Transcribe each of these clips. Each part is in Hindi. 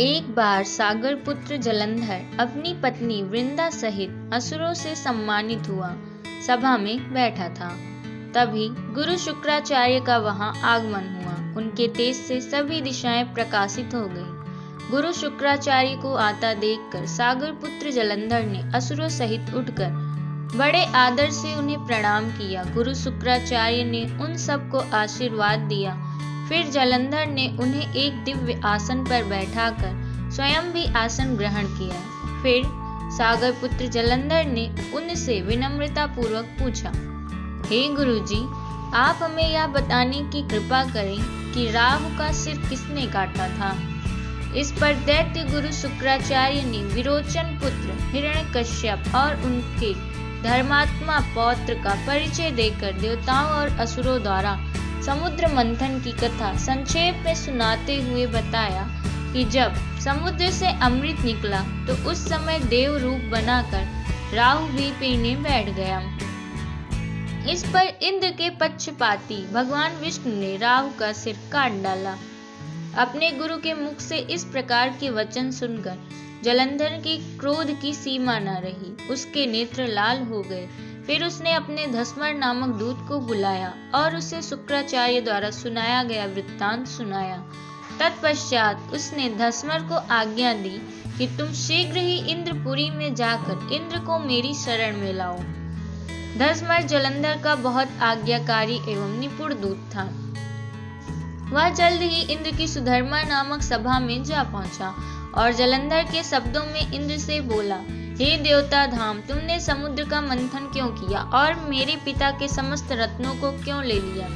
एक बार सागर पुत्र जलंधर अपनी पत्नी वृंदा सहित असुरों से सम्मानित हुआ सभा में बैठा था। तभी गुरु शुक्राचार्य का वहां आगमन हुआ। उनके तेज से सभी दिशाएं प्रकाशित हो गईं। गुरु शुक्राचार्य को आता देखकर सागर पुत्र जलंधर ने असुरों सहित उठकर बड़े आदर से उन्हें प्रणाम किया। गुरु शुक्राचार्य ने उन सबको आशीर्वाद दिया। फिर जलंधर ने उन्हें एक दिव्य आसन पर बैठाकर स्वयं भी आसन ग्रहण किया। फिर सागर पुत्र जलंधर ने उनसे विनम्रता पूर्वक पूछा, हे गुरुजी, आप हमें यह बताने की कृपा करें कि राहु का सिर किसने काटा था। इस पर दैत्य गुरु शुक्राचार्य ने विरोचन पुत्र हिरण्यकश्यप और उनके धर्मात्मा पौत्र का परिचय देकर देवताओं और असुरों द्वारा समुद्र मंथन की कथा संक्षेप में सुनाते हुए बताया कि जब समुद्र से अमृत निकला तो उस समय देव रूप बनाकर राहु भी पीने बैठ गया। इस पर इंद्र के पक्षपाती भगवान विष्णु ने राहु का सिर काट डाला। अपने गुरु के मुख से इस प्रकार के वचन सुनकर जलंधर की क्रोध की सीमा न रही। उसके नेत्र लाल हो गए। फिर उसने अपने धस्मर नामक दूत को बुलाया और उसे शुक्राचार्य द्वारा सुनाया गया वृत्तांत सुनाया। तत्पश्चात उसने धस्मर को आज्ञा दी कि तुम शीघ्र ही इंद्रपुरी में जाकर इंद्र को मेरी शरण में लाओ। धस्मर जलंधर का बहुत आज्ञाकारी एवं निपुण दूत था। वह जल्द ही इंद्र की सुधर्मा नामक सभा में जा पहुंचा और जलंधर के शब्दों में इंद्र से बोला, हे देवता धाम, तुमने समुद्र का मंथन क्यों किया और मेरे पिता के समस्त रत्नों को क्यों ले लिया?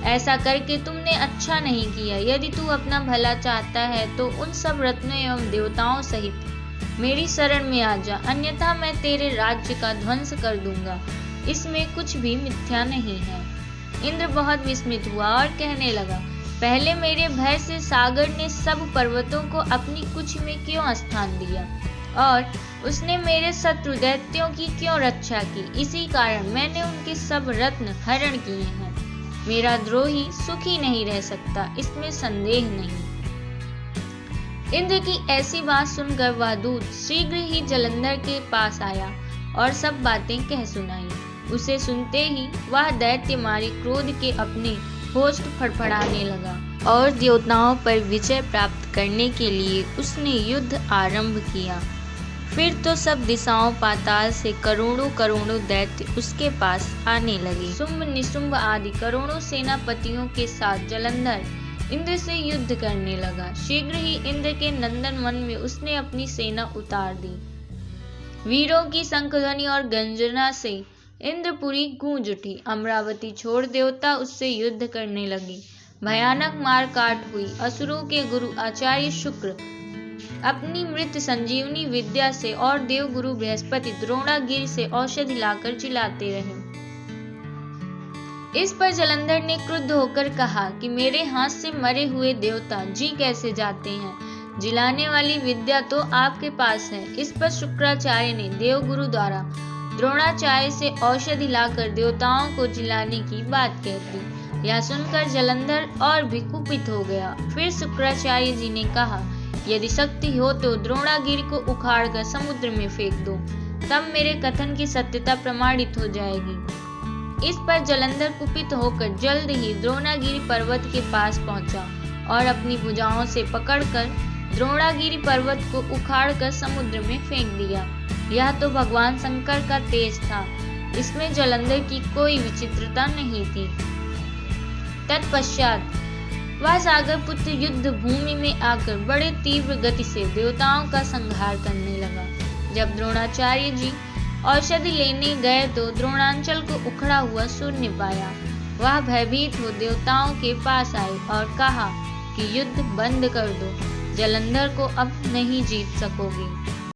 ऐसा करके तुमने अच्छा नहीं किया। यदि तू अपना भला चाहता है तो उन सब रत्नों एवं देवताओं सहित मेरी शरण में आ जा, अन्यथा मैं तेरे राज्य का ध्वंस कर दूंगा। इसमें कुछ भी मिथ्या नहीं है। इंद्र बहुत विस्मित हुआ और कहने लगा, पहले मेरे भय से सागर ने सब पर्वतों को अपनी कुछ में क्यों स्थान दिया और उसने मेरे शत्रु दैत्यों की क्यों रक्षा की? इसी कारण मैंने उनके सब रत्न हरण किए हैं। मेरा द्रोही सुखी नहीं रह सकता, इसमें संदेह नहीं। इंद्र की ऐसी बात सुनकर वह दूत शीघ्र ही जलंधर के पास आया और सब बातें कह सुनाई। उसे सुनते ही वह दैत्य मारे क्रोध के अपने होस्ट फड़फड़ाने लगा और देवताओं पर विजय प्राप्त करने के लिए उसने युद्ध आरंभ किया। फिर तो सब दिशाओं पाताल से करोड़ों करोड़ों दैत्य उसके पास आने लगे। शुंभ निशुंभ आदि करोड़ों सेनापतियों के साथ जलंधर इंद्र से युद्ध करने लगा। शीघ्र ही इंद्र के नंदन वन में उसने अपनी सेना उतार दी। वीरों की शंखध्वनि और गर्जना से इंद्रपुरी गूंज उठी। अमरावती छोड़ देवता उससे युद्ध करने लगे। भयानक मार काट हुई। असुरों के गुरु आचार्य शुक्र अपनी मृत संजीवनी विद्या से और देव गुरु बृहस्पति द्रोणागिरि से औषधि लाकर चिल्लाते रहे। इस पर जलंधर ने क्रुद्ध होकर कहा कि मेरे हाथ से मरे हुए देवता जी कैसे जाते हैं? जिलाने वाली विद्या तो आपके पास है। इस पर शुक्राचार्य ने देव गुरु द्वारा द्रोणाचार्य से औषधि लाकर देवताओं को जिलाने की बात कह दी। यह सुनकर जलंधर और भी कुपित हो गया। फिर शुक्राचार्य जी ने कहा, यदि शक्ति हो तो द्रोणागिरि को उखाड़कर समुद्र में फेंक दो, तब मेरे कथन की सत्यता प्रमाणित हो जाएगी। इस पर जलंधर कुपित होकर जल्द ही द्रोणागिरि पर्वत के पास पहुंचा और अपनी भुजाओं से पकड़कर द्रोणागिरि पर्वत को उखाड़कर समुद्र में फेंक दिया। यह तो भगवान शंकर का तेज था। इसमें जलंधर की कोई विचित्रता नहीं थी। तत्पश्चात वह सागर पुत्र युद्ध भूमि में आकर बड़े तीव्र गति से देवताओं का संहार करने लगा। जब द्रोणाचार्य जी औषधि लेने गए तो द्रोणांचल को उखड़ा हुआ शून्य पाया। वह भयभीत हो देवताओं के पास आए और कहा कि युद्ध बंद कर दो, जलंधर को अब नहीं जीत सकोगे।